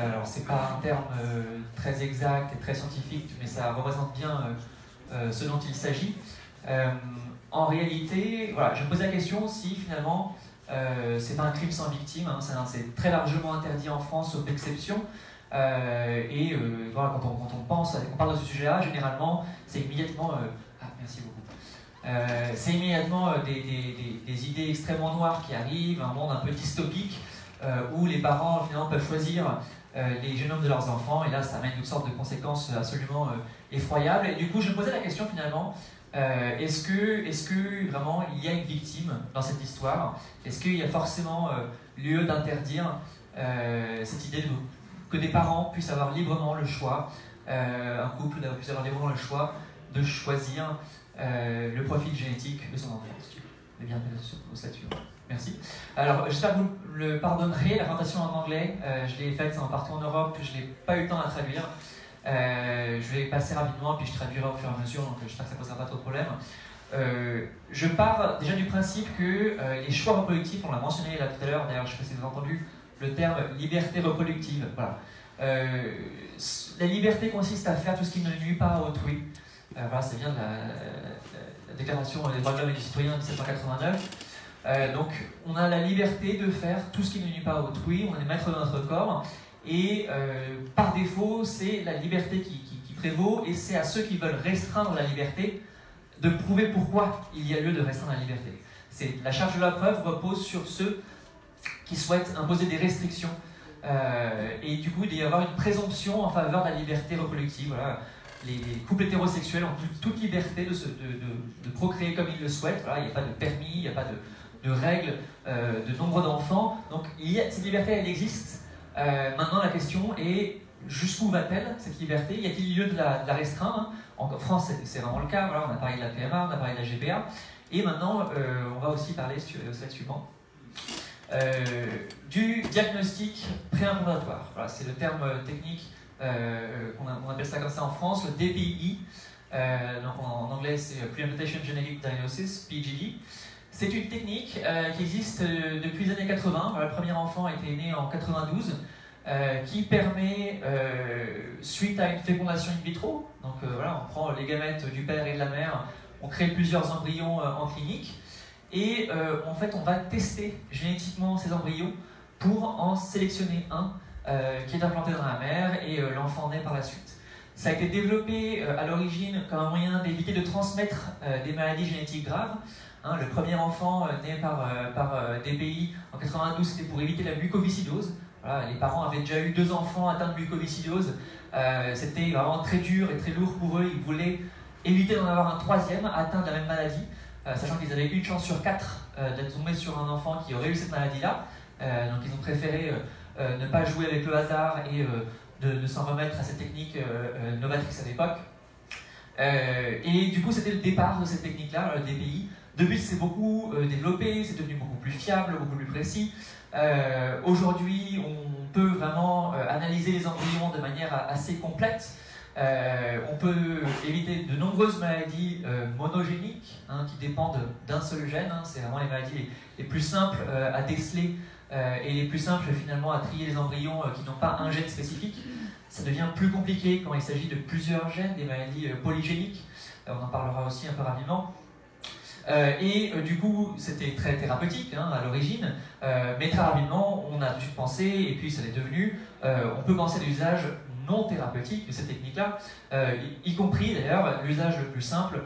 Alors, c'est pas un terme très exact et très scientifique, mais ça représente bien ce dont il s'agit. En réalité, voilà, je me pose la question si finalement c'est pas un crime sans victime, hein, c'est très largement interdit en France sauf exception. Voilà, quand on parle de ce sujet-là, généralement, c'est immédiatement. Merci beaucoup. C'est immédiatement des idées extrêmement noires qui arrivent, un monde un peu dystopique où les parents finalement peuvent choisir les génomes de leurs enfants, et là ça amène toutes sortes de conséquences absolument effroyables. Et du coup, je me posais la question finalement. Est-ce que vraiment il y a une victime dans cette histoire? Est-ce qu'il y a forcément lieu d'interdire cette idée que des parents puissent avoir librement le choix, un couple puisse avoir librement le choix de choisir le profil génétique de son enfant? C'est bien là-dessus. Merci. Alors, j'espère que vous le pardonnerez, la présentation en anglais, je l'ai faite partout en Europe, je n'ai pas eu le temps à traduire. Je vais passer rapidement, puis je traduirai au fur et à mesure, donc j'espère que ça ne posera pas trop de problèmes. Je pars déjà du principe que les choix reproductifs, on l'a mentionné là tout à l'heure, d'ailleurs je ne sais pas si vous avez entendu le terme liberté reproductive. Voilà. La liberté consiste à faire tout ce qui ne nuit pas à autrui. Voilà, ça vient de la Déclaration des droits de l'homme et du citoyen de 1789. Donc on a la liberté de faire tout ce qui ne nuit pas à autrui, on est maître de notre corps. Et par défaut, c'est la liberté qui prévaut, et c'est à ceux qui veulent restreindre la liberté de prouver pourquoi il y a lieu de restreindre la liberté. La charge de la preuve repose sur ceux qui souhaitent imposer des restrictions. Et du coup, il doit y avoir une présomption en faveur de la liberté reproductive. Voilà. Les couples hétérosexuels ont toute liberté de procréer comme ils le souhaitent. Voilà. Il n'y a pas de permis, il n'y a pas de règles de nombre d'enfants. Donc cette liberté, elle existe. Maintenant, la question est jusqu'où va-t-elle cette liberté? Y a-t-il lieu de la restreindre? En France, c'est vraiment le cas. Voilà, on a parlé de la PMA, on a parlé de la GPA. Et maintenant, on va aussi parler, au slide suivant, du diagnostic préimplantatoire. Voilà, c'est le terme technique, on appelle ça comme ça en France, le DPI. Donc en anglais, c'est Preimplantation Genetic Diagnosis, PGD. C'est une technique qui existe depuis les années 80. Le premier enfant était né en 92, qui permet, suite à une fécondation in vitro, donc voilà, on prend les gamètes du père et de la mère, on crée plusieurs embryons en clinique, et en fait on va tester génétiquement ces embryons pour en sélectionner un qui est implanté dans la mère, et l'enfant naît par la suite. Ça a été développé à l'origine comme un moyen d'éviter de transmettre des maladies génétiques graves. Hein, le premier enfant né par DPI en 92, c'était pour éviter la mucoviscidose. Voilà, les parents avaient déjà eu 2 enfants atteints de mucoviscidose. C'était vraiment très dur et très lourd pour eux. Ils voulaient éviter d'en avoir un 3e atteint de la même maladie, sachant qu'ils avaient une chance sur 4 d'être tombés sur un enfant qui aurait eu cette maladie-là. Donc ils ont préféré ne pas jouer avec le hasard et de s'en remettre à cette technique novatrice à l'époque. Et du coup, c'était le départ de cette technique-là, le DPI. Depuis, c'est beaucoup développé, c'est devenu beaucoup plus fiable, beaucoup plus précis. Aujourd'hui, on peut vraiment analyser les embryons de manière assez complète. On peut éviter de nombreuses maladies monogéniques, hein, qui dépendent d'un seul gène. Hein. C'est vraiment les maladies les plus simples à déceler et les plus simples finalement à trier les embryons qui n'ont pas un gène spécifique. Ça devient plus compliqué quand il s'agit de plusieurs gènes, des maladies polygéniques. On en parlera aussi un peu rapidement. Du coup, c'était très thérapeutique, hein, à l'origine, mais très rapidement, on a tout de suite pensé, et puis ça l'est devenu, on peut penser à l'usage non thérapeutique de cette technique-là, y compris d'ailleurs, l'usage le plus simple,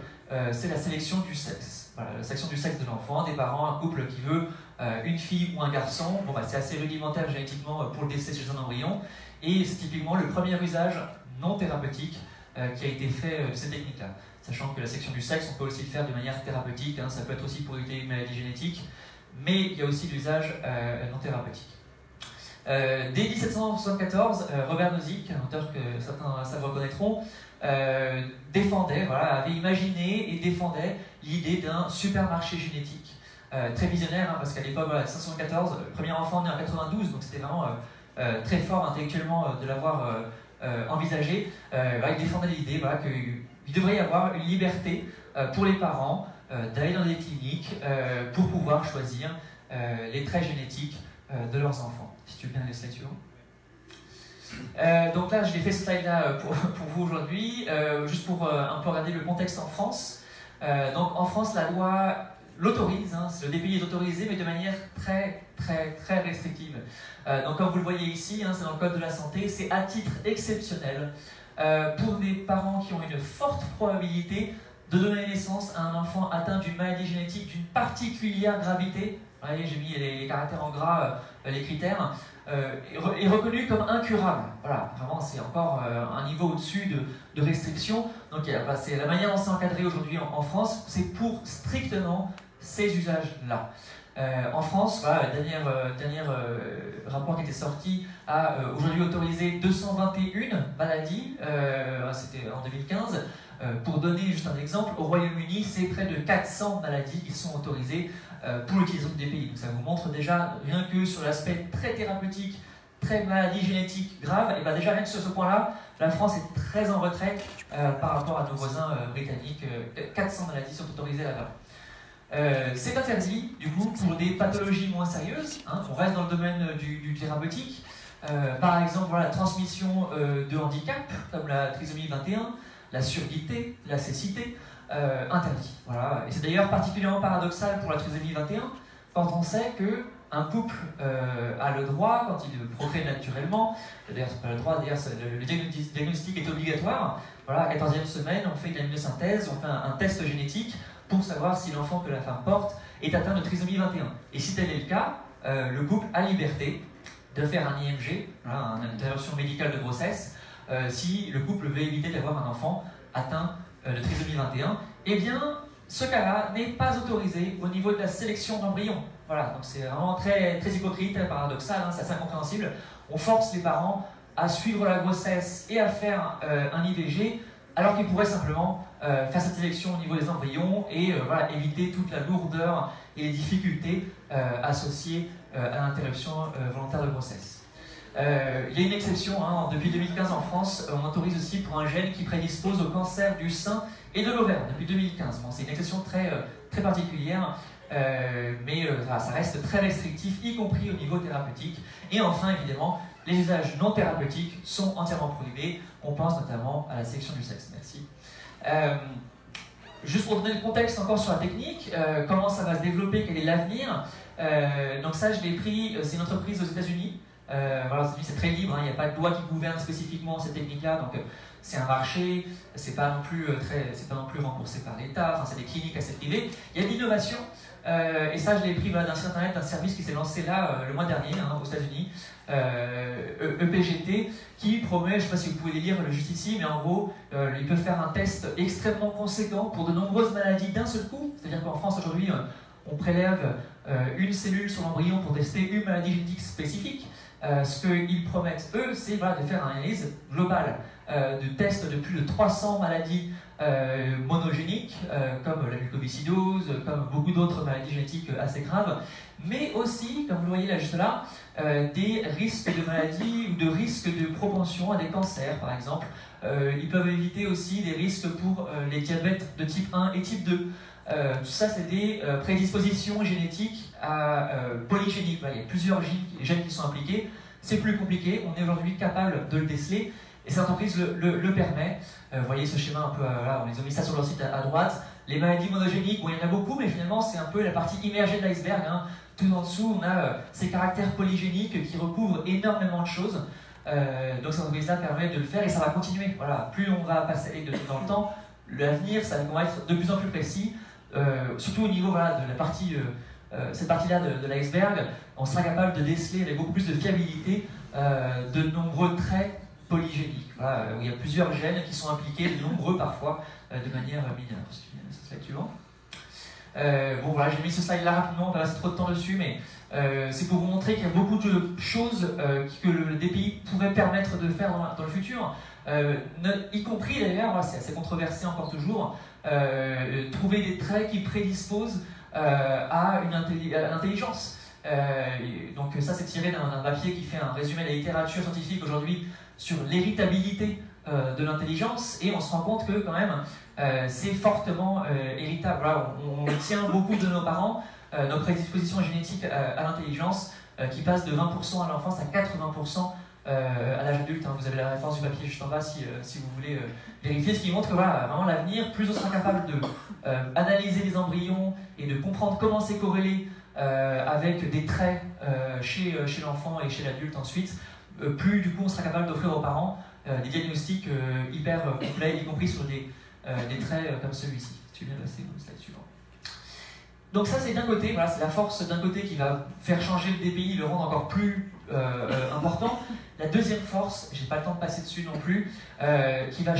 c'est la sélection du sexe. Voilà, la sélection du sexe de l'enfant, des parents, un couple qui veut une fille ou un garçon. Bon, c'est assez rudimentaire génétiquement pour le décès chez un embryon, et c'est typiquement le premier usage non thérapeutique qui a été fait de cette technique-là. Sachant que la sélection du sexe, on peut aussi le faire de manière thérapeutique, hein, ça peut être aussi pour éviter une maladie génétique, mais il y a aussi l'usage non thérapeutique. Dès 1774, Robert Nozick, un auteur que certains savent reconnaîtront, avait imaginé et défendait l'idée d'un supermarché génétique. Très visionnaire, hein, parce qu'à l'époque, 1774, le premier enfant né en 92, donc c'était vraiment très fort intellectuellement de l'avoir envisagé. Il défendait l'idée qu'il devrait y avoir une liberté pour les parents d'aller dans des cliniques pour pouvoir choisir les traits génétiques de leurs enfants. Si tu veux bien les slides suivants. Donc là, je l'ai fait ce slide-là pour vous aujourd'hui, juste pour un peu regarder le contexte en France. Donc en France, la loi l'autorise, hein, le DPI est autorisé, mais de manière très restrictive. Donc comme vous le voyez ici, hein, c'est dans le code de la santé, c'est à titre exceptionnel pour des parents qui ont une forte probabilité de donner naissance à un enfant atteint d'une maladie génétique d'une particulière gravité. Vous voyez, j'ai mis les caractères en gras, les critères, est reconnu comme incurable. Voilà, vraiment, c'est encore un niveau au-dessus de restriction. Donc, c'est la manière dont c'est encadré aujourd'hui en France, c'est pour strictement ces usages-là. En France, voilà, le dernier rapport qui était sorti a aujourd'hui autorisé 221 maladies, c'était en 2015. Pour donner juste un exemple, au Royaume-Uni, c'est près de 400 maladies qui sont autorisées pour l'utilisation des pays. Donc ça vous montre déjà, rien que sur l'aspect très thérapeutique, très maladie génétique grave, et bien déjà rien que sur ce point-là, la France est très en retrait par rapport à nos voisins britanniques. 400 maladies sont autorisées là-bas. C'est interdit, du coup, pour des pathologies moins sérieuses. Hein, on reste dans le domaine du thérapeutique. Par exemple, voilà, la transmission de handicap, comme la trisomie 21, la surdité, la cécité, interdit. Voilà. Et c'est d'ailleurs particulièrement paradoxal pour la trisomie 21, quand on sait qu'un couple a le droit, quand il procrée naturellement, d'ailleurs c'est pas le droit, d'ailleurs le diagnostic est obligatoire, voilà, à la 14e semaine, on fait une amniosynthèse, on fait un test génétique pour savoir si l'enfant que la femme porte est atteint de trisomie 21. Et si tel est le cas, le couple a liberté de faire un IMG, voilà, une interruption médicale de grossesse, si le couple veut éviter d'avoir un enfant atteint de trisomie 21, eh bien, ce cas-là n'est pas autorisé au niveau de la sélection d'embryons. Voilà, donc c'est vraiment très hypocrite, très paradoxal, hein, c'est assez incompréhensible. On force les parents à suivre la grossesse et à faire un IVG, alors qu'ils pourraient simplement faire cette sélection au niveau des embryons et voilà, éviter toute la lourdeur et les difficultés associées à l'interruption volontaire de grossesse. Il y a une exception, hein, depuis 2015 en France, on autorise aussi pour un gène qui prédispose au cancer du sein et de l'ovaire, depuis 2015. Bon, c'est une exception très particulière, mais ça reste très restrictif, y compris au niveau thérapeutique. Et enfin, évidemment, les usages non thérapeutiques sont entièrement prohibés. On pense notamment à la sélection du sexe. Merci. Juste pour donner le contexte encore sur la technique, comment ça va se développer, quel est l'avenir. Donc ça, je l'ai pris, c'est une entreprise aux États-Unis. Voilà, c'est très libre, hein, il n'y a pas de loi qui gouverne spécifiquement cette technique-là, donc c'est un marché, c'est pas non plus remboursé par l'État, enfin c'est des cliniques assez privées. Il y a de l'innovation, et ça je l'ai pris d'un site internet d'un service qui s'est lancé là le mois dernier, hein, aux États-Unis, EPGT, qui promet, je ne sais pas si vous pouvez les lire juste ici, mais en gros, ils peuvent faire un test extrêmement conséquent pour de nombreuses maladies d'un seul coup. C'est-à-dire qu'en France aujourd'hui, on prélève une cellule sur l'embryon pour tester une maladie génétique spécifique. Ce qu'ils promettent, eux, c'est voilà, de faire une analyse globale de tests de plus de 300 maladies monogéniques, comme la mucoviscidose, comme beaucoup d'autres maladies génétiques assez graves, mais aussi, comme vous le voyez là juste là, des risques de maladies ou de risques de propension à des cancers, par exemple. Ils peuvent éviter aussi des risques pour les diabètes de type 1 et type 2. Tout ça, c'est des prédispositions génétiques polygéniques. Voilà, il y a plusieurs gènes qui sont impliqués. C'est plus compliqué. On est aujourd'hui capable de le déceler. Et cette entreprise le permet. Vous voyez ce schéma un peu, là, on les a mis ça sur leur site à droite. Les maladies monogéniques, bon, il y en a beaucoup, mais finalement, c'est un peu la partie immergée de l'iceberg. Hein. Tout en dessous, on a ces caractères polygéniques qui recouvrent énormément de choses. Donc cette entreprise-là permet de le faire et ça va continuer. Voilà. Plus on va passer dans le temps, l'avenir, ça va être de plus en plus précis. Surtout au niveau voilà, de la partie, cette partie-là de l'iceberg, on sera capable de déceler avec beaucoup plus de fiabilité de nombreux traits polygéniques, voilà, où il y a plusieurs gènes qui sont impliqués, de nombreux parfois, de manière mineure. C'est slide suivant. Bon voilà, j'ai mis ce slide-là rapidement, on va passer trop de temps dessus, mais c'est pour vous montrer qu'il y a beaucoup de choses que le DPI pourrait permettre de faire dans le futur, y compris d'ailleurs, voilà, c'est assez controversé encore toujours, trouver des traits qui prédisposent à l'intelligence. Donc ça c'est tiré d'un papier qui fait un résumé de la littérature scientifique aujourd'hui sur l'héritabilité de l'intelligence, et on se rend compte que quand même c'est fortement héritable. Voilà, on tient beaucoup de nos parents, nos prédispositions génétiques à l'intelligence qui passent de 20% à l'enfance à 80% à l'âge adulte. Hein. Vous avez la référence du papier juste en bas si vous voulez vérifier, ce qui montre que voilà, vraiment l'avenir, plus on sera capable de analyser les embryons et de comprendre comment c'est corrélé avec des traits chez l'enfant et chez l'adulte ensuite, plus du coup on sera capable d'offrir aux parents des diagnostics hyper complets, y compris sur des traits comme celui-ci. Tu viens passer au slide suivant. Donc ça c'est d'un côté, voilà, c'est la force d'un côté qui va faire changer le DPI, le rendre encore plus important. La deuxième force, j'ai pas le temps de passer dessus non plus, qui va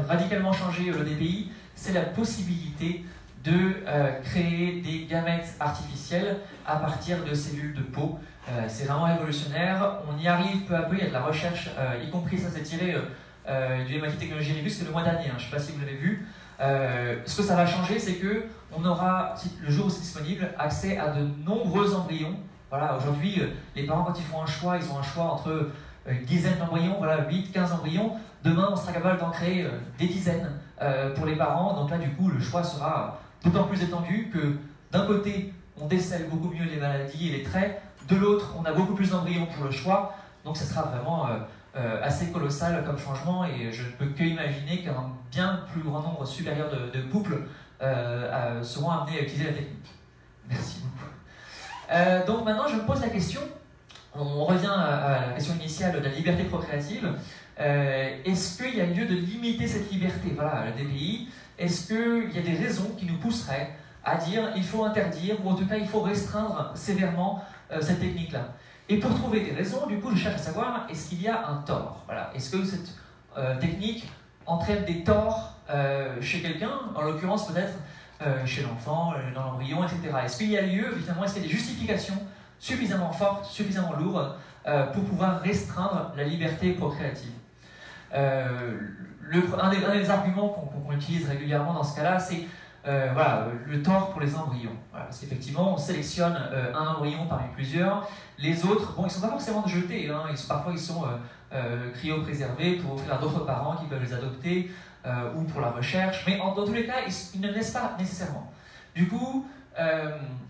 radicalement changer le DPI, c'est la possibilité de créer des gamètes artificielles à partir de cellules de peau. C'est vraiment révolutionnaire, on y arrive peu à peu, il y a de la recherche, y compris ça c'est tiré du MIT Technology Review, c'était le mois dernier, hein, je ne sais pas si vous l'avez vu. Ce que ça va changer, c'est qu'on aura, le jour où c'est disponible, accès à de nombreux embryons. Voilà, aujourd'hui, les parents, quand ils font un choix, ils ont un choix entre une dizaine d'embryons, voilà, 8, 15 embryons. Demain, on sera capable d'en créer des dizaines pour les parents. Donc là, du coup, le choix sera d'autant plus étendu que d'un côté, on décèle beaucoup mieux les maladies et les traits. De l'autre, on a beaucoup plus d'embryons pour le choix. Donc ça sera vraiment assez colossal comme changement et je ne peux que imaginer qu'un bien plus grand nombre supérieur de couples seront amenés à utiliser la technique. Merci beaucoup. Donc maintenant, je me pose la question, on revient à la question initiale de la liberté procréative. Est-ce qu'il y a lieu de limiter cette liberté, voilà, la DPI? Est-ce qu'il y a des raisons qui nous pousseraient à dire il faut interdire, ou en tout cas il faut restreindre sévèrement cette technique-là? Et pour trouver des raisons, du coup, je cherche à savoir, est-ce qu'il y a un tort? Voilà. Est-ce que cette technique entraîne des torts chez quelqu'un, en l'occurrence peut-être chez l'enfant, dans l'embryon, etc. Est-ce qu'il y a lieu, finalement, est-ce qu'il y a des justifications suffisamment fortes, suffisamment lourdes pour pouvoir restreindre la liberté procréative? Un des arguments qu'on utilise régulièrement dans ce cas-là, c'est voilà, le tort pour les embryons. Voilà, parce qu'effectivement, on sélectionne un embryon parmi plusieurs. Les autres, bon, ils ne sont pas forcément jetés. Hein, parfois, ils sont cryopréservés pour offrir à d'autres parents qui peuvent les adopter ou pour la recherche. Mais dans tous les cas, ils ne naissent pas nécessairement. Du coup,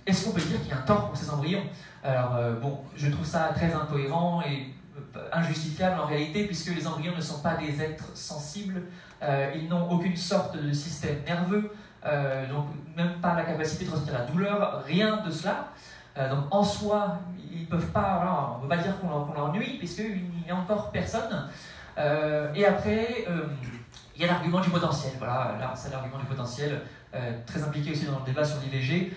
est-ce qu'on peut dire qu'il y a un tort pour ces embryons? Alors, bon, je trouve ça très incohérent et injustifiable en réalité, puisque les embryons ne sont pas des êtres sensibles. Ils n'ont aucune sorte de système nerveux. Donc même pas la capacité de ressentir la douleur, rien de cela. Donc en soi, ils peuvent pas, voilà, on ne peut pas dire qu'on leur nuit, puisqu'il n'y a encore personne. Et après, il y a l'argument du potentiel. Voilà, là c'est l'argument du potentiel, très impliqué aussi dans le débat sur l'IVG.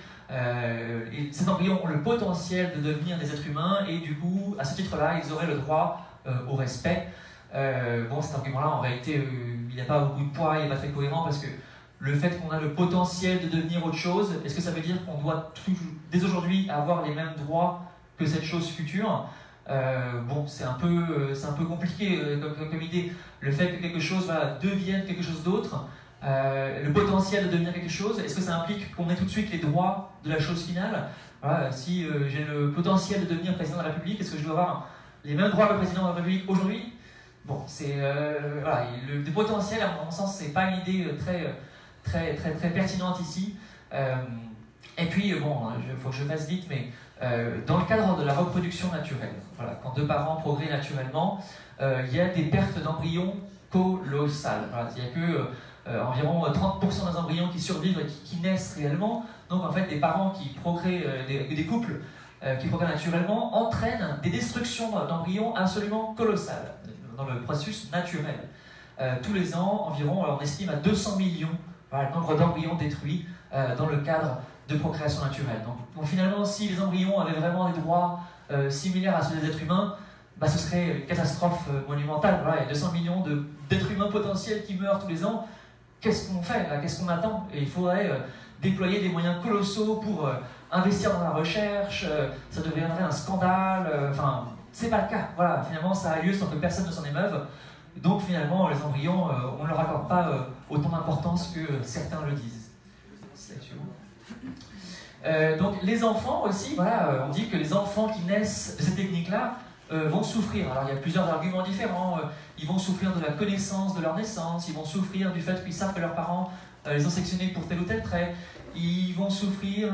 Et ces embryons ont le potentiel de devenir des êtres humains, et du coup, à ce titre-là, ils auraient le droit au respect. Bon, cet argument-là, en réalité, il n'a pas beaucoup de poids, il n'est pas très cohérent, parce que le fait qu'on a le potentiel de devenir autre chose, est-ce que ça veut dire qu'on doit dès aujourd'hui avoir les mêmes droits que cette chose future? Bon, c'est un peu compliqué comme idée. Le fait que quelque chose devienne quelque chose d'autre, le potentiel de devenir quelque chose, est-ce que ça implique qu'on ait tout de suite les droits de la chose finale? Voilà, si j'ai le potentiel de devenir président de la République, est-ce que je dois avoir les mêmes droits que le président de la République aujourd'hui? Bon, c'est voilà, le potentiel, à mon sens, c'est pas une idée très pertinente ici. Et puis, bon, il faut que je fasse vite, mais dans le cadre de la reproduction naturelle, voilà, quand deux parents procréent naturellement, il y a des pertes d'embryons colossales. Voilà, il n'y a que environ 30% des embryons qui survivent et qui naissent réellement. Donc, en fait, des parents qui procréent, des couples qui procréent naturellement, entraînent des destructions d'embryons absolument colossales dans le processus naturel. Tous les ans, environ, on estime à 200 millions voilà, le nombre d'embryons détruits dans le cadre de procréation naturelle. Donc finalement, si les embryons avaient vraiment des droits similaires à ceux des êtres humains, bah, ce serait une catastrophe monumentale. Voilà, il y a 200 millions d'êtres humains potentiels qui meurent tous les ans. Qu'est-ce qu'on fait là? Qu'est-ce qu'on attend? Et il faudrait déployer des moyens colossaux pour investir dans la recherche. Ça deviendrait un scandale. Enfin, c'est pas le cas. Voilà, finalement, ça a lieu sans que personne ne s'en émeuve. Donc finalement, les embryons, on ne leur accorde pas autant d'importance que certains le disent. Donc les enfants aussi, voilà, on dit que les enfants qui naissent de cette technique-là vont souffrir. Alors il y a plusieurs arguments différents. Ils vont souffrir de la connaissance de leur naissance, ils vont souffrir du fait qu'ils savent que leurs parents les ont sélectionnés pour tel ou tel trait. Ils vont souffrir,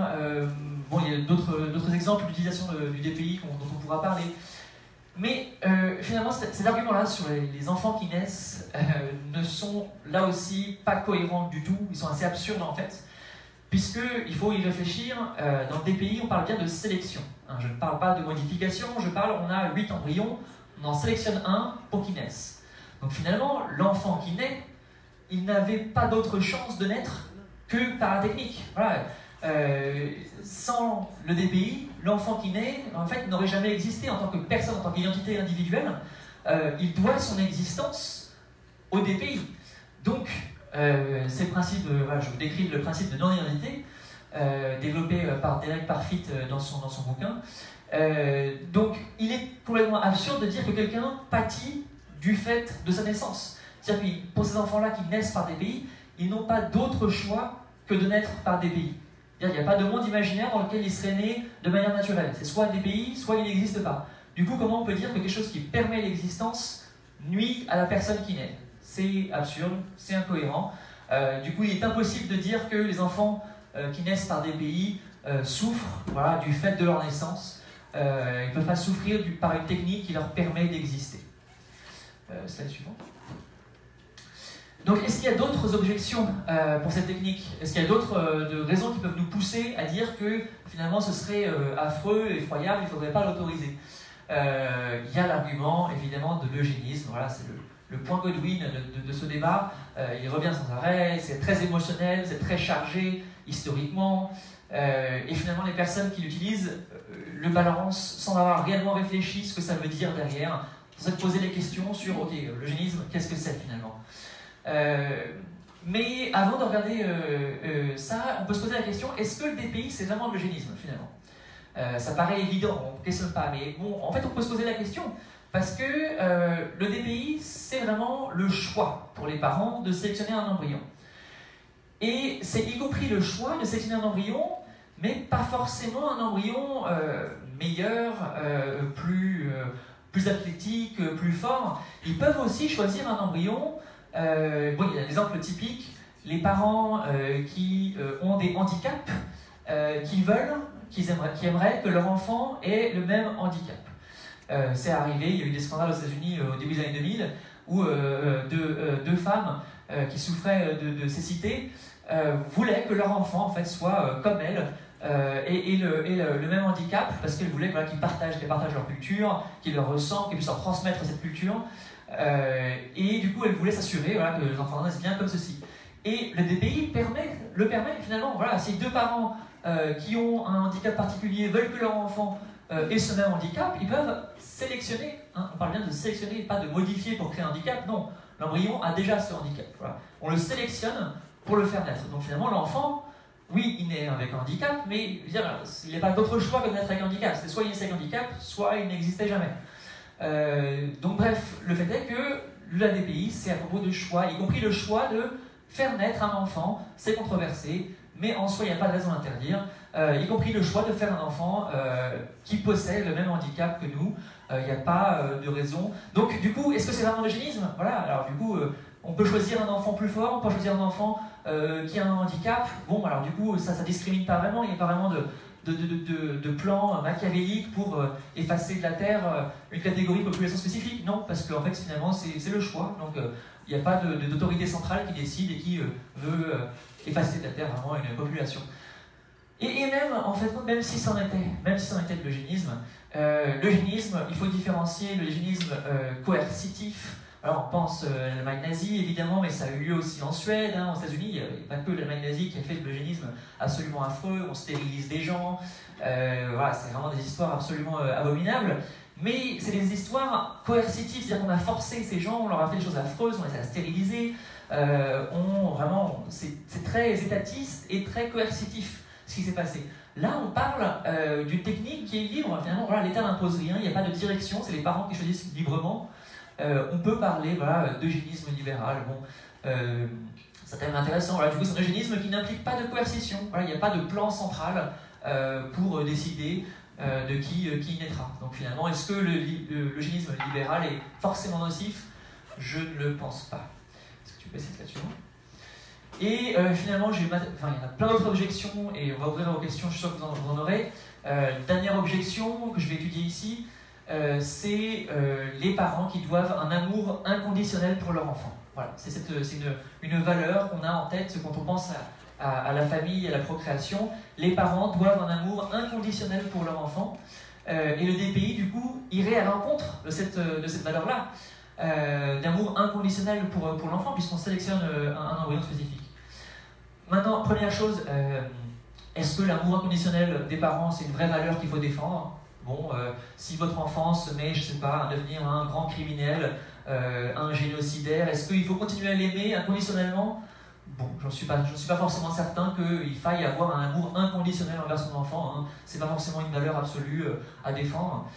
bon il y a d'autres exemples d'utilisation du DPI dont on pourra parler. Mais finalement, ces arguments-là sur les enfants qui naissent ne sont là aussi pas cohérents du tout, ils sont assez absurdes en fait, puisqu'il faut y réfléchir, dans le DPI on parle bien de sélection, hein, je ne parle pas de modification, on a 8 embryons, on en sélectionne un pour qu'il naisse. Donc finalement, l'enfant qui naît, il n'avait pas d'autre chance de naître que par la technique. Voilà. Sans le DPI, l'enfant qui naît, en fait, n'aurait jamais existé en tant que personne, en tant qu'identité individuelle. Il doit son existence au DPI. Donc, ces principes, voilà, je vous décris le principe de non-identité, développé par Derek Parfit dans son bouquin. Donc, il est complètement absurde de dire que quelqu'un pâtit du fait de sa naissance. C'est-à-dire que pour ces enfants-là qui naissent par DPI, ils n'ont pas d'autre choix que de naître par DPI. Il n'y a pas de monde imaginaire dans lequel ils seraient nés de manière naturelle. C'est soit DPI, soit il n'existe pas. Du coup, comment on peut dire que quelque chose qui permet l'existence nuit à la personne qui naît? C'est absurde, c'est incohérent. Du coup, il est impossible de dire que les enfants qui naissent par DPI souffrent, voilà, du fait de leur naissance. Ils ne peuvent pas souffrir par une technique qui leur permet d'exister. Slide suivant. Donc, est-ce qu'il y a d'autres objections pour cette technique? Est-ce qu'il y a d'autres raisons qui peuvent nous pousser à dire que finalement ce serait affreux, effroyable, il ne faudrait pas l'autoriser? Il y a l'argument évidemment de l'eugénisme, voilà, c'est le point Godwin de ce débat. Il revient sans arrêt, c'est très émotionnel, c'est très chargé historiquement, et finalement les personnes qui l'utilisent le balancent sans avoir réellement réfléchi ce que ça veut dire derrière, sans se poser les questions sur ok, l'eugénisme, qu'est-ce que c'est finalement? Mais avant de regarder ça, on peut se poser la question, est-ce que le DPI c'est vraiment de l'eugénisme finalement? Ça paraît évident, on ne questionne pas, mais bon, en fait on peut se poser la question, parce que le DPI c'est vraiment le choix pour les parents de sélectionner un embryon. Et c'est y compris le choix de sélectionner un embryon, mais pas forcément un embryon meilleur, plus athlétique, plus fort. Ils peuvent aussi choisir un embryon. Bon, il y a l'exemple typique, les parents qui ont des handicaps, qui aimeraient que leur enfant ait le même handicap. C'est arrivé, il y a eu des scandales aux États-Unis au début des années 2000, où deux femmes qui souffraient de cécité voulaient que leur enfant en fait, soit comme elles, et le même handicap, parce qu'elles voulaient voilà, qu'ils partagent leur culture, qu'ils leur ressentent, qu'ils puissent leur transmettre cette culture. Et du coup, elle voulait s'assurer voilà, que les enfants naissent bien comme ceci. Et le DPI le permet finalement. Voilà, si deux parents qui ont un handicap particulier veulent que leur enfant ait ce même handicap, ils peuvent sélectionner. Hein, on parle bien de sélectionner, pas de modifier pour créer un handicap. Non, l'embryon a déjà ce handicap. Voilà. On le sélectionne pour le faire naître. Donc finalement, l'enfant, oui, il naît avec un handicap, mais il n'y a pas d'autre choix que de naître avec un handicap. C'est soit il naît avec un handicap, soit il n'existait jamais. Donc bref, le fait est que l'ADPI, c'est à propos de choix, y compris le choix de faire naître un enfant, c'est controversé, mais en soi, il n'y a pas de raison d'interdire, y compris le choix de faire un enfant qui possède le même handicap que nous, il n'y a pas de raison. Donc du coup, est-ce que c'est vraiment l'eugénisme? Voilà, alors du coup, on peut choisir un enfant plus fort, on peut choisir un enfant qui a un handicap. Bon, alors du coup, ça ne discrimine pas vraiment, il n'y a pas vraiment de plan machiavélique pour effacer de la Terre une catégorie de population spécifique. Non, parce qu'en fait, finalement, c'est le choix. Donc, il n'y a pas d'autorité centrale qui décide et qui veut effacer de la Terre vraiment une population. Et même, en fait, même si c'en était de l'eugénisme, l'eugénisme, il faut différencier l'eugénisme coercitif. Alors, on pense à l'Allemagne nazie, évidemment, mais ça a eu lieu aussi en Suède, hein, aux États-Unis. Il n'y a pas que l'Allemagne nazie qui a fait de l'eugénisme absolument affreux, on stérilise des gens. Voilà, c'est vraiment des histoires absolument abominables. Mais c'est des histoires coercitives, c'est-à-dire qu'on a forcé ces gens, on leur a fait des choses affreuses, on les a stérilisés. Vraiment, c'est très étatiste et très coercitif ce qui s'est passé. Là, on parle d'une technique qui est libre. Finalement, voilà, l'État n'impose rien, il n'y a pas de direction, c'est les parents qui choisissent librement. On peut parler voilà, d'eugénisme libéral. Bon, c'est quand même intéressant. Voilà, du coup, c'est un eugénisme qui n'implique pas de coercition. Voilà, il n'y a pas de plan central pour décider de qui naîtra. Donc finalement, est-ce que l'eugénisme libéral est forcément nocif? Je ne le pense pas. Est-ce que tu peux essayer là-dessus? Et finalement, il y a plein d'autres objections et on va ouvrir vos questions, je suis sûr que vous en aurez. Dernière objection que je vais étudier ici, c'est les parents qui doivent un amour inconditionnel pour leur enfant. Voilà, c'est une valeur qu'on a en tête quand on pense à la famille, à la procréation. Les parents doivent un amour inconditionnel pour leur enfant. Et le DPI, du coup, irait à l'encontre de cette valeur-là, d'amour inconditionnel pour l'enfant, puisqu'on sélectionne un embryon spécifique. Maintenant, première chose, est-ce que l'amour inconditionnel des parents, c'est une vraie valeur qu'il faut défendre? Bon, si votre enfant se met, je sais pas, à devenir un grand criminel, un génocidaire, est-ce qu'il faut continuer à l'aimer inconditionnellement? Bon, j'en suis pas forcément certain qu'il faille avoir un amour inconditionnel envers son enfant. Hein. C'est pas forcément une valeur absolue à défendre.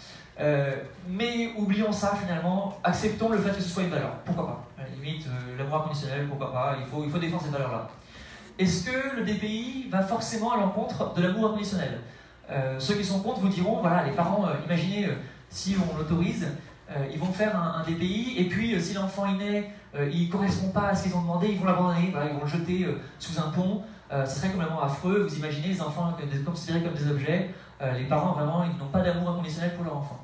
Mais oublions ça finalement, acceptons le fait que ce soit une valeur. Pourquoi pas? À la limite, l'amour inconditionnel, pourquoi pas? Il faut défendre cette valeur-là. Est-ce que le DPI va forcément à l'encontre de l'amour inconditionnel? Ceux qui sont contre vous diront, voilà, les parents, imaginez, si on l'autorise, ils vont faire un DPI, et puis si l'enfant est né, il ne correspond pas à ce qu'ils ont demandé, ils vont l'abandonner, voilà, ils vont le jeter sous un pont. Ce serait complètement affreux. Vous imaginez les enfants considérés comme des objets, les parents vraiment, ils n'ont pas d'amour inconditionnel pour leur enfant.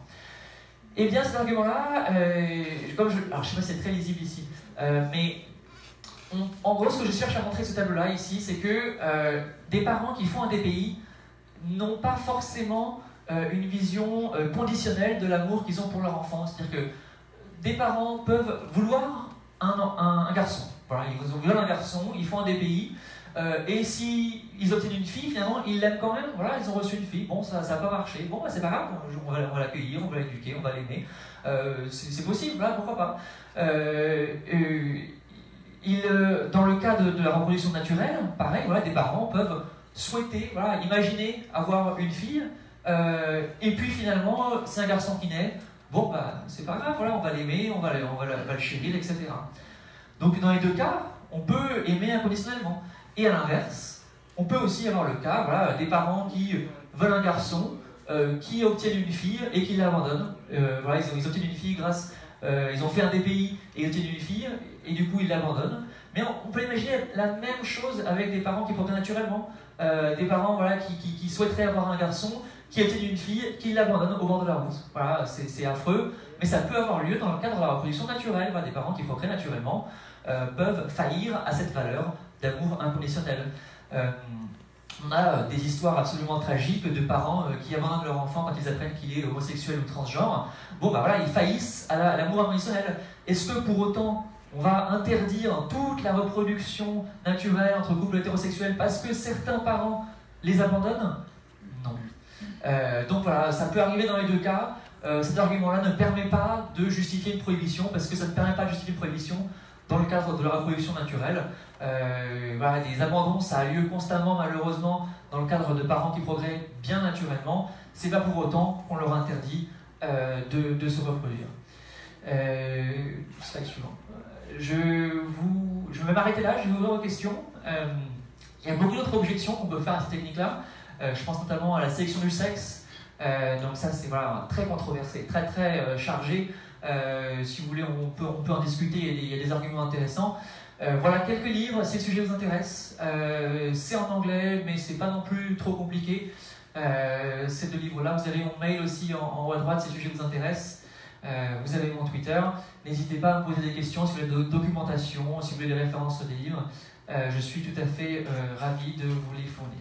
Eh bien cet argument-là, alors je ne sais pas si c'est très lisible ici, mais en gros ce que je cherche à montrer ce tableau-là ici, c'est que des parents qui font un DPI n'ont pas forcément une vision conditionnelle de l'amour qu'ils ont pour leur enfant. C'est-à-dire que des parents peuvent vouloir un garçon. Voilà, ils veulent un garçon, ils font un DPI, et s'ils obtiennent une fille, finalement, ils l'aiment quand même. Voilà, ils ont reçu une fille, bon, ça n'a pas marché, bon, bah, c'est pas grave, on va l'accueillir, on va l'éduquer, on va l'aimer. C'est possible, voilà, pourquoi pas. Dans le cas de la reproduction naturelle, pareil, voilà, des parents peuvent souhaiter, voilà, imaginer avoir une fille, et puis finalement, c'est un garçon qui naît, bon, bah, c'est pas grave, voilà, on va l'aimer, on va le chérir, etc. Donc, dans les deux cas, on peut aimer inconditionnellement. Et à l'inverse, on peut aussi avoir le cas, voilà, des parents qui veulent un garçon, qui obtiennent une fille et qui l'abandonnent. Voilà, ils obtiennent une fille grâce, ils ont fait un DPI et ils obtiennent une fille, et du coup, ils l'abandonnent. Mais on peut imaginer la même chose avec des parents qui procréent naturellement. Des parents, voilà, qui souhaiteraient avoir un garçon, qui obtiennent une fille, qui l'abandonnent au bord de la route. Voilà, c'est affreux, mais ça peut avoir lieu dans le cadre de la reproduction naturelle. Voilà, des parents qui procréent naturellement peuvent faillir à cette valeur d'amour inconditionnel. On a des histoires absolument tragiques de parents qui abandonnent leur enfant quand ils apprennent qu'il est homosexuel ou transgenre. Bon, bah voilà, ils faillissent à l'amour inconditionnel. Est-ce que pour autant on va interdire toute la reproduction naturelle entre couples hétérosexuels parce que certains parents les abandonnent? Non. Donc voilà, ça peut arriver dans les deux cas. Cet argument-là ne permet pas de justifier une prohibition, parce que ça ne permet pas de justifier une prohibition dans le cadre de la reproduction naturelle. Voilà, des abandons, ça a lieu constamment, malheureusement, dans le cadre de parents qui procréent bien naturellement. C'est pas pour autant qu'on leur interdit de se reproduire. Slide suivant. Je vais m'arrêter là, je vais ouvrir vos questions. Il y a beaucoup d'autres objections qu'on peut faire à cette technique-là. Je pense notamment à la sélection du sexe. Donc ça, c'est voilà, très controversé, très très chargé. Si vous voulez, on peut en discuter, il y a des arguments intéressants. Voilà quelques livres, si le sujet vous intéresse. C'est en anglais, mais c'est pas non plus trop compliqué. Ces deux livres-là, vous avez mon mail aussi en haut à droite si le sujet vous intéresse. Vous avez mon Twitter. N'hésitez pas à me poser des questions si vous voulez de documentation, si vous voulez des références des livres. Je suis tout à fait ravi de vous les fournir.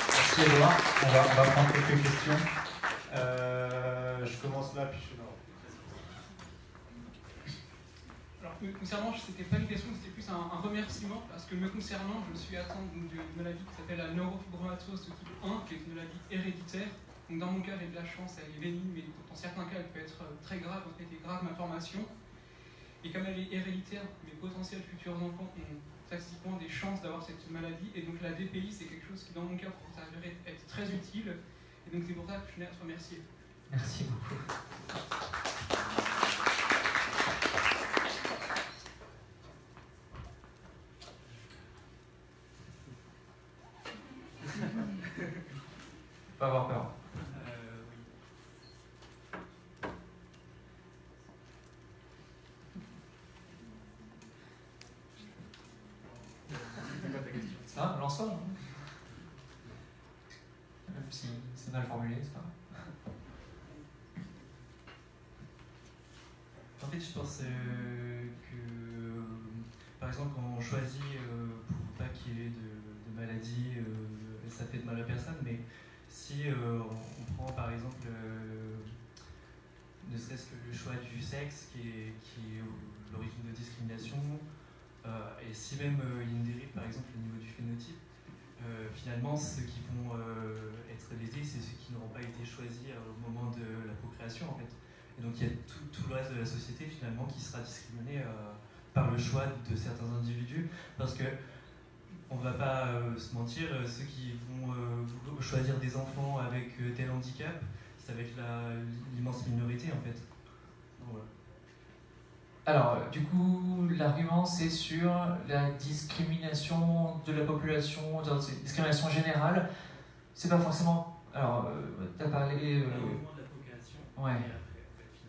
Merci Edouard. On va prendre quelques questions. Je commence là, puis je suis là. Alors, me concernant, c'était pas une question, c'était plus un remerciement, parce que me concernant, je suis atteint d'une maladie qui s'appelle la neurofibromatose de type 1, qui est une maladie héréditaire. Donc dans mon cas, j'ai de la chance, elle est bénigne, mais dans certains cas, elle peut être très grave, en fait, et grave malformation. Et comme elle est héréditaire, mes potentiels futurs enfants ont statistiquement des chances d'avoir cette maladie, et donc la DPI, c'est quelque chose qui, dans mon cas, peut s'avérer être très utile, et donc c'est pour ça que je tenais à te remercier. Merci beaucoup. Pas avoir peur. Ah, lance-toi. c'est mal formulé, c'est pas grave. En fait, je pense que, par exemple, quand on choisit pour pas qu'il y ait de maladie, ça fait de mal à personne, mais si on prend par exemple ne serait-ce que le choix du sexe qui est l'origine de discrimination, et si même il y a une dérive par exemple au niveau du phénotype, finalement ceux qui vont être lésés, c'est ceux qui n'auront pas été choisis au moment de la procréation en fait. Et donc il y a tout le reste de la société finalement qui sera discriminé par le choix de certains individus, parce que on ne va pas se mentir, ceux qui vont choisir des enfants avec tel handicap, ça va être l'immense minorité en fait. Donc, voilà. Alors, du coup, l'argument c'est sur la discrimination de la population, la discrimination générale. C'est pas forcément. Alors, tu as parlé. Au moment de la procréation. Ouais.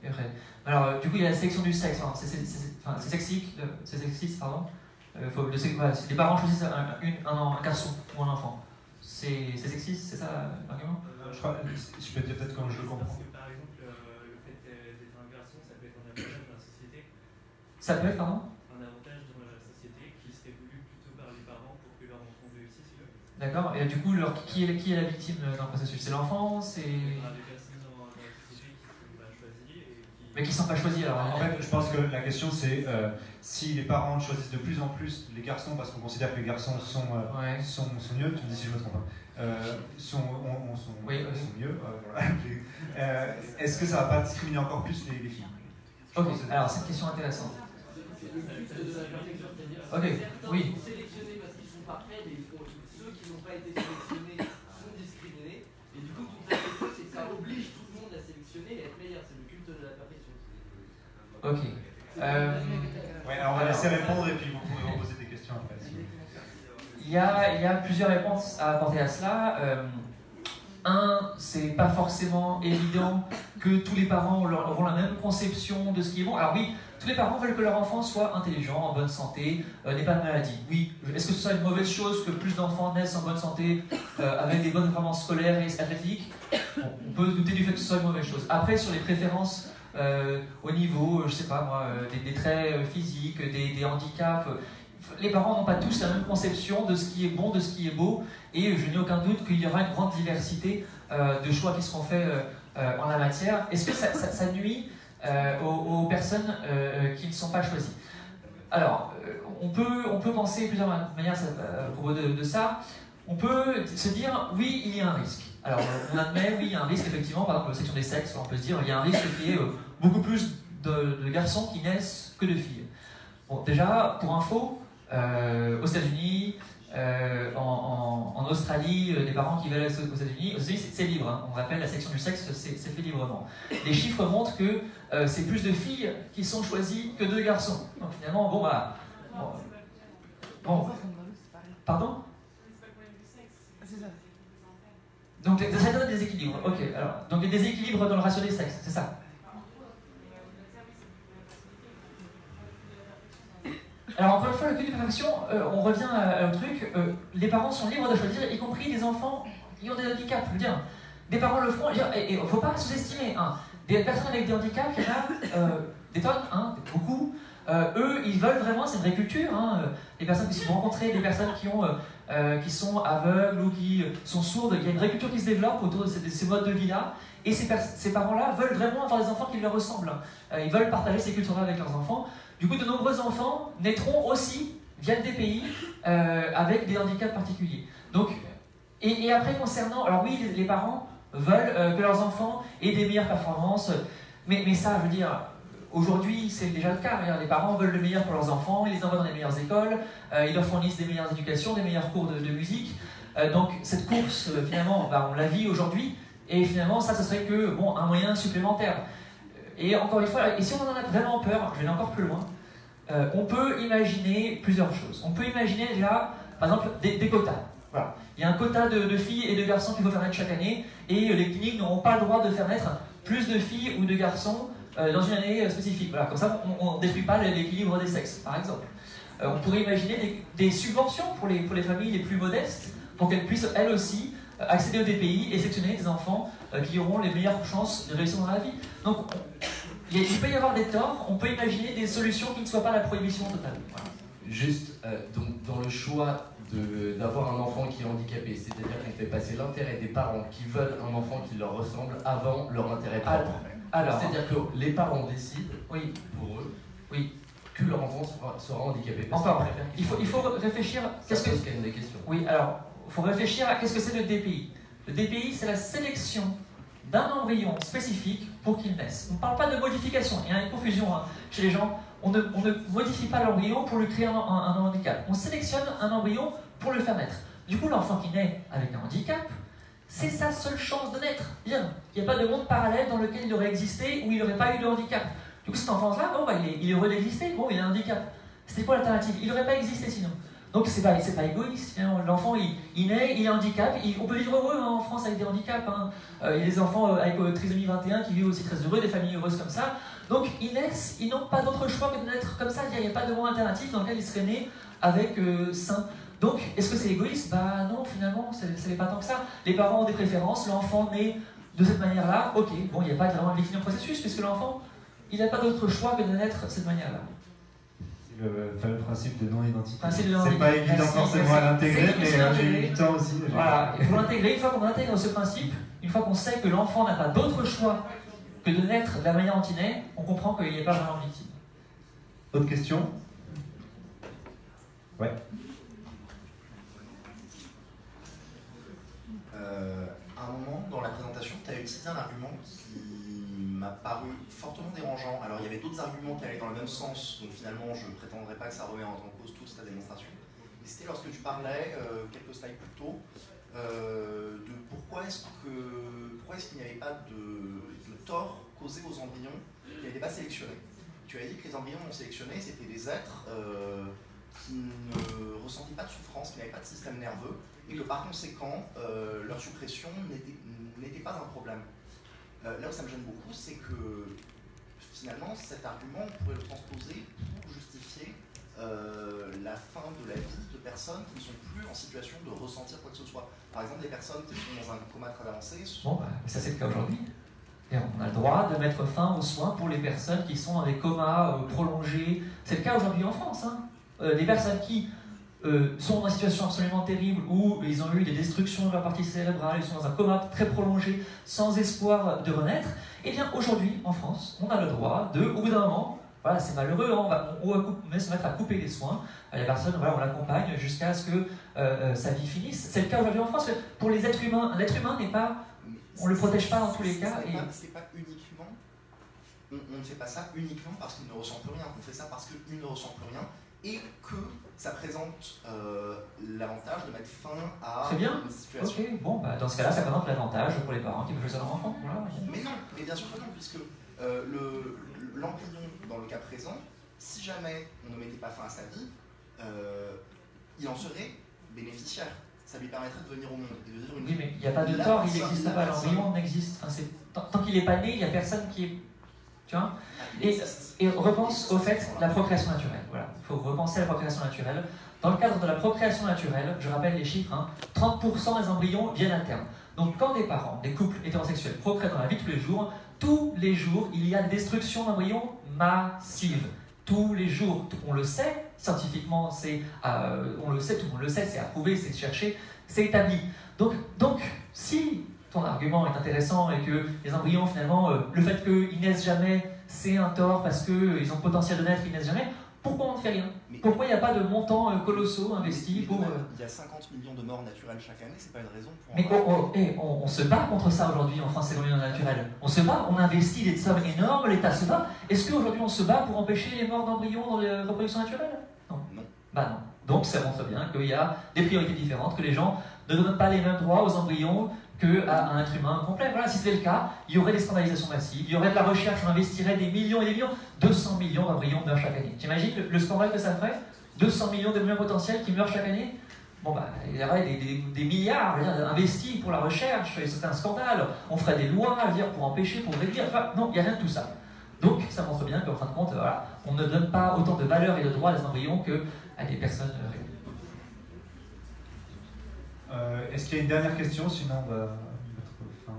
Et après. Alors, du coup, il y a la sélection du sexe. Hein. C'est sexiste, pardon. Les parents choisissent un garçon ou un enfant. C'est sexiste, c'est ça l'argument? Je peux dire peut-être quand je le comprends. Parce que par exemple, le fait d'être un garçon, ça peut être un avantage dans la société. Ça peut être, pardon? Un avantage dans la société qui serait voulu plutôt par les parents pour que leur enfant réussisse. D'accord. Et du coup, qui est la victime d'un processus? C'est l'enfant? C'est... Les personnes dans la société qui ne sont pas choisies et qui... Mais qui ne sont pas choisis alors. En fait, je pense que la question c'est si les parents choisissent de plus en plus les garçons, parce qu'on considère que les garçons sont mieux, tu me dis si je me trompe, sont mieux, voilà. Est-ce que ça va pas discriminer encore plus les filles? Ok, alors c'est une question intéressante. Ok, oui. Sélectionnés parce qu'ils sont parfaits, mais ceux qui n'ont pas été sélectionnés sont discriminés. Et du coup, toute la question, c'est que ça oblige tout le monde à sélectionner et à être meilleur. C'est le culte de la perfection. Ok. Ouais, alors on va laisser répondre et puis vous pourrez reposer des questions après. Il y a plusieurs réponses à apporter à cela. C'est pas forcément évident que tous les parents auront la même conception de ce qui est bon. Alors oui, tous les parents veulent que leur enfant soit intelligent, en bonne santé, n'ait pas de maladie. Oui, est-ce que ce serait une mauvaise chose que plus d'enfants naissent en bonne santé, avec des bonnes performances scolaires et athlétiques? Bon, on peut se douter du fait que ce soit une mauvaise chose. Après, sur les préférences au niveau, je sais pas moi, des traits physiques, des handicaps, les parents n'ont pas tous la même conception de ce qui est bon, de ce qui est beau, et je n'ai aucun doute qu'il y aura une grande diversité de choix qui seront faits en la matière. Est-ce que ça nuit aux personnes qui ne sont pas choisies? Alors, on peut penser plusieurs manières à propos de ça. On peut se dire, oui, il y a un risque. Alors, on admet, oui, il y a un risque, effectivement, par exemple, la section des sexes, on peut se dire, il y a un risque qui est beaucoup plus de garçons qui naissent que de filles. Bon, déjà, pour info, aux États-Unis, en Australie, des parents qui veulent aller aux États-Unis, c'est libre. Hein. On rappelle, la sélection du sexe, c'est fait librement. Les chiffres montrent que c'est plus de filles qui sont choisies que de garçons. Donc finalement, bon. Pardon? Donc ça donne des déséquilibres. Ok, alors, donc des déséquilibres dans le ratio des sexes, c'est ça? Alors encore une fois, le culte de perfection, on revient au truc, les parents sont libres de choisir, y compris les enfants qui ont des handicaps. Je veux dire, des parents le feront, et il ne faut pas sous-estimer. Hein. Des personnes avec des handicaps, il y en a des tonnes, hein, beaucoup. Eux, ils veulent vraiment, c'est une vraie culture. Hein, les personnes qui se sont rencontrées, des personnes qui sont aveugles ou qui sont sourdes, il y a une vraie culture qui se développe autour de ces modes de vie-là. Et ces parents-là veulent vraiment avoir des enfants qui leur ressemblent. Ils veulent partager ces cultures-là avec leurs enfants. Du coup, de nombreux enfants naîtront aussi, viennent des pays avec des handicaps particuliers. Donc, et après, concernant... Alors oui, les parents veulent que leurs enfants aient des meilleures performances, mais ça, je veux dire, aujourd'hui, c'est déjà le cas. Les parents veulent le meilleur pour leurs enfants, ils les envoient dans les meilleures écoles, ils leur fournissent des meilleures éducations, des meilleurs cours de musique. Donc, cette course, finalement, on la vit aujourd'hui, et finalement, ça, ce serait que, bon, un moyen supplémentaire. Et encore une fois, et si on en a vraiment peur, je vais aller encore plus loin, on peut imaginer plusieurs choses. On peut imaginer déjà, par exemple, des quotas. Voilà. Il y a un quota de filles et de garçons qu'il faut faire naître chaque année, et les cliniques n'auront pas le droit de faire naître plus de filles ou de garçons dans une année spécifique. Voilà. Comme ça, on ne détruit pas l'équilibre des sexes, par exemple. On pourrait imaginer des subventions pour les familles les plus modestes, pour qu'elles puissent, elles aussi, accéder au DPI et sélectionner des enfants qui auront les meilleures chances de réussir dans la vie. Donc, il peut y avoir des torts, on peut imaginer des solutions qui ne soient pas la prohibition totale. Voilà. Juste, donc, dans le choix d'avoir un enfant qui est handicapé, c'est-à-dire qu'on fait passer l'intérêt des parents qui veulent un enfant qui leur ressemble avant leur intérêt propre. C'est-à-dire que les parents décident, oui, pour eux, oui, que leur enfant sera handicapé. Encore, il faut réfléchir. Qu'est-ce que c'est quand même des questions. Oui, alors, il faut réfléchir à qu'est-ce que c'est le DPI. Le DPI, c'est la sélection d'un embryon spécifique pour qu'il naisse. On ne parle pas de modification, il y a une confusion chez les gens. On ne modifie pas l'embryon pour lui créer un handicap. On sélectionne un embryon pour le faire naître. Du coup, l'enfant qui naît avec un handicap, c'est sa seule chance de naître. Il n'y a pas de monde parallèle dans lequel il aurait existé où il n'aurait pas eu de handicap. Du coup, cet enfant-là, bon, bah, il est heureux d'exister, bon, il a un handicap. C'était quoi l'alternative? Il n'aurait pas existé sinon. Donc c'est pas égoïste. L'enfant, il naît, il est handicap. On peut vivre heureux en France avec des handicaps. Il y a des enfants avec trisomie 21 qui vivent aussi très heureux, des familles heureuses comme ça. Donc ils naissent, ils n'ont pas d'autre choix que de naître comme ça. Il n'y a pas de monde alternatif dans lequel ils seraient nés avec sein. Donc est-ce que c'est égoïste? Bah non, finalement, ça n'est pas tant que ça. Les parents ont des préférences, l'enfant naît de cette manière-là. Ok, bon, il n'y a pas vraiment de victime processus puisque l'enfant, il n'a pas d'autre choix que de naître de cette manière-là. Le fameux principe de non-identité. C'est pas évident forcément à l'intégrer, mais j'ai eu du temps aussi. Voilà, il faut l'intégrer. Une fois qu'on intègre ce principe, une fois qu'on sait que l'enfant n'a pas d'autre choix que de naître de la manière dont il naît, on comprend qu'il n'y a pas vraiment de victime. Autre question? Ouais. À un moment dans la présentation, tu as utilisé un argument qui m'a paru fortement dérangeant. Alors il y avait d'autres arguments qui allaient dans le même sens, donc finalement je ne prétendrai pas que ça remet en cause toute ta démonstration. Et c'était lorsque tu parlais, quelques slides plus tôt, de pourquoi est-ce qu'il n'y avait pas de tort causé aux embryons qui n'étaient pas sélectionnés. Tu as dit que les embryons non sélectionnés, c'était des êtres qui ne ressentaient pas de souffrance, qui n'avaient pas de système nerveux, et que par conséquent, leur suppression n'était pas un problème. Là où ça me gêne beaucoup, c'est que finalement, cet argument, on pourrait le transposer pour justifier la fin de la vie de personnes qui ne sont plus en situation de ressentir quoi que ce soit. Par exemple, des personnes qui sont dans un coma très avancé. Bon, bah, ça c'est le cas aujourd'hui. Et on a le droit de mettre fin aux soins pour les personnes qui sont dans des comas prolongés. C'est le cas aujourd'hui en France. Des personnes qui sont dans une situation absolument terrible où ils ont eu des destructions de leur partie cérébrale, ils sont dans un coma très prolongé, sans espoir de renaître. Et bien aujourd'hui, en France, on a le droit de, au bout d'un moment, voilà, c'est malheureux, on va se mettre à couper les soins. La personne, voilà, on l'accompagne jusqu'à ce que sa vie finisse. C'est le cas aujourd'hui en France. Pour les êtres humains, un être humain n'est pas... On ne le protège pas dans tous les cas. C'est pas uniquement... On ne fait pas ça uniquement parce qu'il ne ressent plus rien. On fait ça parce qu'il ne ressent plus rien et que ça présente l'avantage de mettre fin à une situation. Ok, bon, bah, dans ce cas-là, ça présente l'avantage pour les parents qui veulent choisir leur enfant. Voilà. Mais non, mais bien sûr que non, puisque l'embryon, dans le cas présent, si jamais on ne mettait pas fin à sa vie, il en serait bénéficiaire. Ça lui permettrait de venir au monde. Et de vivre une... Oui, mais il n'y a pas de tort, il n'existe pas, l'embryon n'existe. Enfin, tant qu'il n'est pas né, il n'y a personne qui est... Tu vois? Et repense au fait la procréation naturelle. Voilà. Il faut repenser à la procréation naturelle. Dans le cadre de la procréation naturelle, je rappelle les chiffres, 30% des embryons viennent à terme. Donc quand des parents, des couples hétérosexuels procréent dans la vie tous les jours, il y a destruction d'embryons massive. Tous les jours, on le sait, scientifiquement, on le sait, tout le monde le sait, c'est approuvé, c'est cherché, c'est établi. Donc, si ton argument est intéressant et que les embryons, finalement, le fait qu'ils naissent jamais, c'est un tort parce qu'ils ont le potentiel de naître, ils naissent jamais, pourquoi on ne fait rien? Pourquoi il n'y a pas de montants colossaux investis pour... Il y a 50 millions de morts naturelles chaque année, c'est pas une raison pour... Mais on se bat contre ça aujourd'hui en France, c'est le milieu naturel. On se bat, on investit des sommes énormes, l'État se bat. Est-ce qu'aujourd'hui on se bat pour empêcher les morts d'embryons dans les reproductions naturelles? Non. Bah non. Donc ça montre bien qu'il y a des priorités différentes, que les gens ne donnent pas les mêmes droits aux embryons qu'à un être humain complet. Voilà, si c'était le cas, il y aurait des scandalisations massives, il y aurait de la recherche, on investirait des millions et des millions, 200 millions d'embryons meurent chaque année. T'imagines le scandale que ça ferait? 200 millions d'embryons potentiels qui meurent chaque année? Bon bah, il y aurait des milliards investis pour la recherche, c'est un scandale, on ferait des lois pour empêcher, pour réduire, enfin, non, il n'y a rien de tout ça. Donc ça montre bien qu'en fin de compte, voilà, on ne donne pas autant de valeur et de droits à des embryons qu'à des personnes réelles. Est-ce qu'il y a une dernière question? Sinon, on va mettre fin.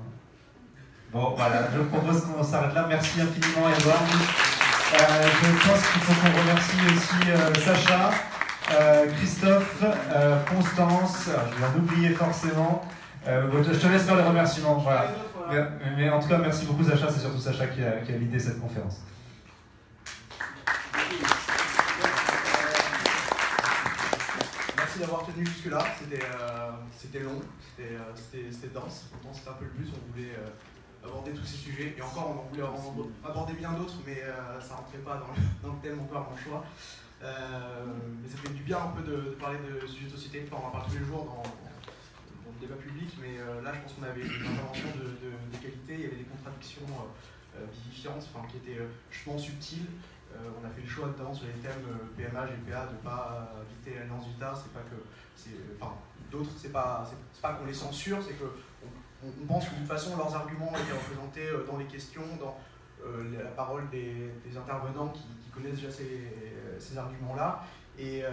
Bon, voilà, je propose qu'on s'arrête là. Merci infiniment, Edouard. Je pense qu'il faut qu'on remercie aussi Sacha, Christophe, Constance. Je vais en oublier forcément. Je te laisse faire les remerciements. Voilà. Mais en tout cas, merci beaucoup, Sacha. C'est surtout Sacha qui a l'idée de cette conférence. Merci d'avoir tenu jusque-là. C'était long, c'était dense. Pourtant, c'était un peu le but. On voulait aborder tous ces sujets. Et encore, on en voulait aborder bien d'autres, mais ça rentrait pas dans le thème encore mon choix. Mais ça fait du bien un peu de parler de sujets de société. Enfin, on en parle tous les jours dans le débat public, mais là, je pense qu'on avait une intervention de qualité. Il y avait des contradictions vivifiantes, qui étaient, je pense, subtiles. On a fait le choix, notamment sur les thèmes PMA, GPA, de ne pas quitter l'Alliance Vita. C'est pas que. D'autres, c'est pas qu'on les censure, c'est qu'on pense que de toute façon, leurs arguments étaient représentés dans les questions, dans la parole des intervenants qui connaissent déjà ces arguments-là. Et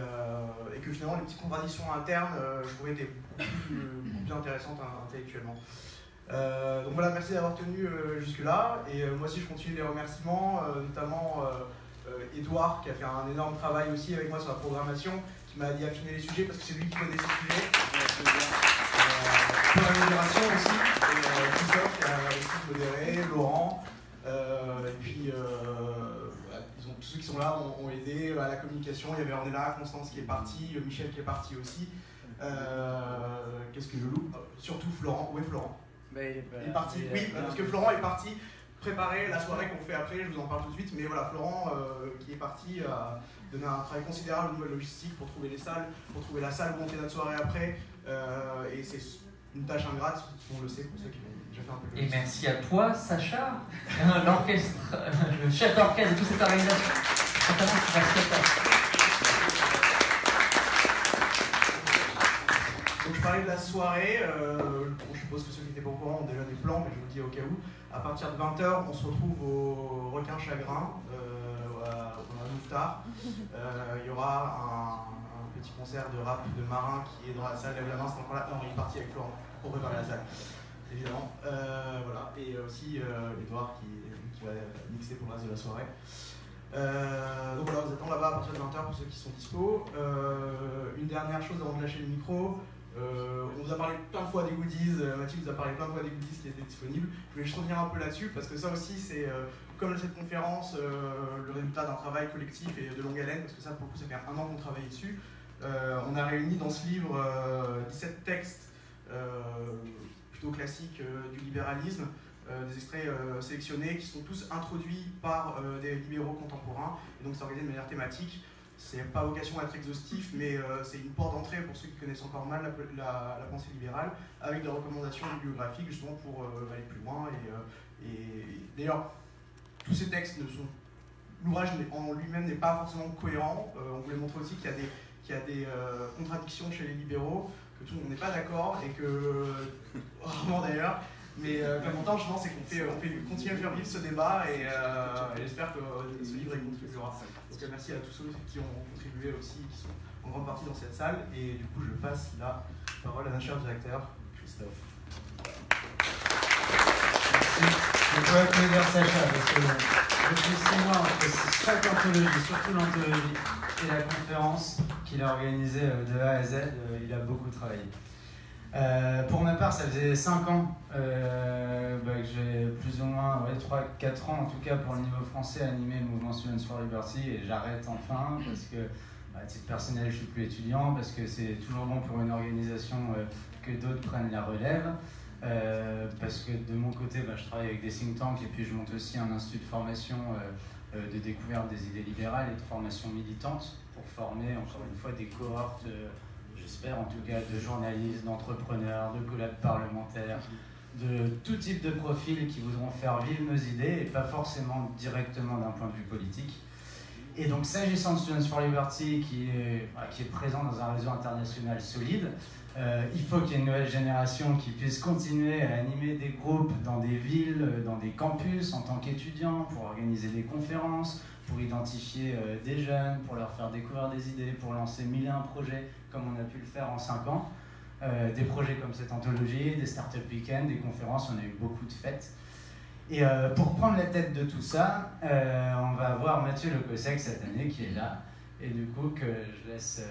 que finalement, les petites contradictions internes, je trouvais étaient beaucoup plus intéressantes intellectuellement. Donc voilà, merci d'avoir tenu jusque-là. Et moi aussi, je continue les remerciements, notamment Edouard, qui a fait un énorme travail aussi avec moi sur la programmation, qui m'a dit affiner les sujets parce que c'est lui qui connaît ces sujets. Pour la modération aussi, Christophe qui a aussi modéré, Laurent, et puis tous ceux qui sont là ont aidé à la communication. Il y avait Ornella, Constance qui est partie, Michel qui est parti aussi. Qu'est-ce que je loupe? Surtout Florent. Où est Florent? Il est parti, oui, parce que Florent est parti préparer la soirée qu'on fait après, je vous en parle tout de suite, mais voilà, Florent qui est parti a donné un travail considérable au niveau de la logistique pour trouver les salles, pour trouver la salle où on fait notre soirée après, et c'est une tâche ingrate, on le sait pour ceux qui ont déjà fait un peu de logistique. Et merci à toi, Sacha, l'orchestre, le chef d'orchestre de toute cette organisation. Merci à toi. Donc je parlais de la soirée, je suppose que ceux qui n'étaient pas au courant ont déjà des plans, mais je vous le dis au cas où. À partir de 20h, on se retrouve au Requin Chagrin, dans la Mouffetard. Il y aura un petit concert de rap de Marin qui est dans la salle. Lève la main, c'est encore là. Non, il est parti avec Florent pour préparer la salle, évidemment. Voilà. Et aussi Edouard qui va mixer pour le reste de la soirée. Donc voilà, vous attendez là-bas à partir de 20h pour ceux qui sont dispo. Une dernière chose avant de lâcher le micro. On vous a parlé plein de fois des goodies, Mathilde vous a parlé plein de fois des goodies qui étaient disponibles. Je voulais juste revenir un peu là-dessus parce que ça aussi c'est, comme cette conférence, le résultat d'un travail collectif et de longue haleine, parce que ça pour le coup ça fait 1 an qu'on travaille dessus. On a réuni dans ce livre 17 textes plutôt classiques du libéralisme, des extraits sélectionnés qui sont tous introduits par des libéraux contemporains, et donc c'est organisé de manière thématique. C'est pas vocation à être exhaustif, mais c'est une porte d'entrée pour ceux qui connaissent encore mal la pensée libérale, avec des recommandations bibliographiques justement pour aller plus loin. Et d'ailleurs, tous ces textes l'ouvrage en lui-même n'est pas forcément cohérent. On voulait montrer aussi qu'il y a des contradictions chez les libéraux, que tout le monde n'est pas d'accord et que rarement d'ailleurs. Mais l'important, je pense, c'est qu'on fait continuer à faire vivre ce débat et j'espère que ce livre y contribuera. Donc merci à tous ceux qui ont contribué aussi, qui sont en grande partie dans cette salle. Et du coup, je passe la parole à notre cher directeur, Christophe. Merci. Je peux applaudir Sacha parce que depuis 6 mois, entre chaque anthologie, surtout l'anthologie et la conférence qu'il a organisée de A à Z, il a beaucoup travaillé. Pour ma part, ça faisait 5 ans que j'ai plus ou moins 3-4 ans en tout cas pour le niveau français animé le mouvement Students for Liberty, et j'arrête enfin parce que à titre personnel je suis plus étudiant, parce que c'est toujours bon pour une organisation que d'autres prennent la relève, parce que de mon côté je travaille avec des think tanks et puis je monte aussi un institut de formation de découverte des idées libérales et de formation militante pour former encore une fois des cohortes, j'espère en tout cas, de journalistes, d'entrepreneurs, de collabs parlementaires, de tout type de profils qui voudront faire vivre nos idées et pas forcément directement d'un point de vue politique. Et donc s'agissant de Students for Liberty qui est présent dans un réseau international solide, il faut qu'il y ait une nouvelle génération qui puisse continuer à animer des groupes dans des villes, dans des campus en tant qu'étudiants, pour organiser des conférences, pour identifier des jeunes, pour leur faire découvrir des idées, pour lancer 1001 projets comme on a pu le faire en 5 ans. des projets comme cette anthologie, des startup week-ends, des conférences, on a eu beaucoup de fêtes. Et pour prendre la tête de tout ça, on va avoir Mathieu Lecossec cette année qui est là, et du coup que je laisse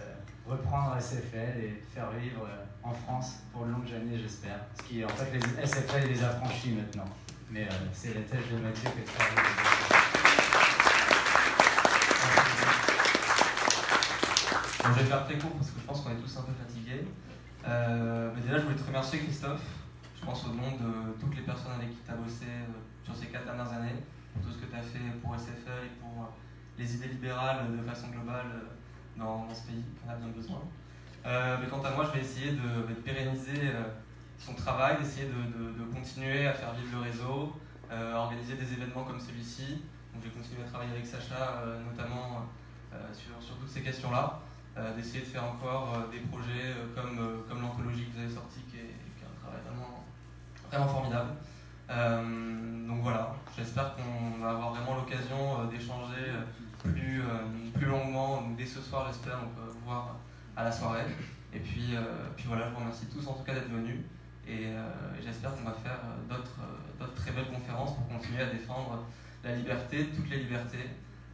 reprendre SFL et faire vivre en France pour de longues années, j'espère. Parce qu'en fait, les SFL les a franchis maintenant. Mais c'est la tête de Mathieu que de faire vivre. Bon, je vais faire très court parce que je pense qu'on est tous un peu fatigués. Mais déjà, je voulais te remercier, Christophe. Je pense au nom de toutes les personnes avec qui tu as bossé sur ces 4 dernières années, pour tout ce que tu as fait pour SFL et pour les idées libérales de façon globale dans ce pays qu'on a bien besoin. Mais quant à moi, je vais essayer de pérenniser son travail, d'essayer de continuer à faire vivre le réseau, à organiser des événements comme celui-ci. Donc, je vais continuer à travailler avec Sacha, notamment sur toutes ces questions-là. D'essayer de faire encore des projets comme l'anthologie que vous avez sorti, qui est un travail vraiment formidable. Donc voilà, j'espère qu'on va avoir vraiment l'occasion d'échanger plus longuement. Donc dès ce soir, j'espère, on peut vous voir à la soirée. Et puis voilà, je vous remercie tous en tout cas d'être venus. Et j'espère qu'on va faire d'autres très belles conférences pour continuer à défendre la liberté, toutes les libertés,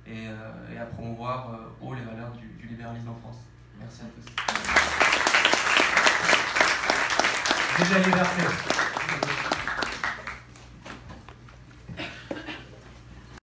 et à promouvoir haut les valeurs du libéralisme en France. Merci à tous. Vive la liberté.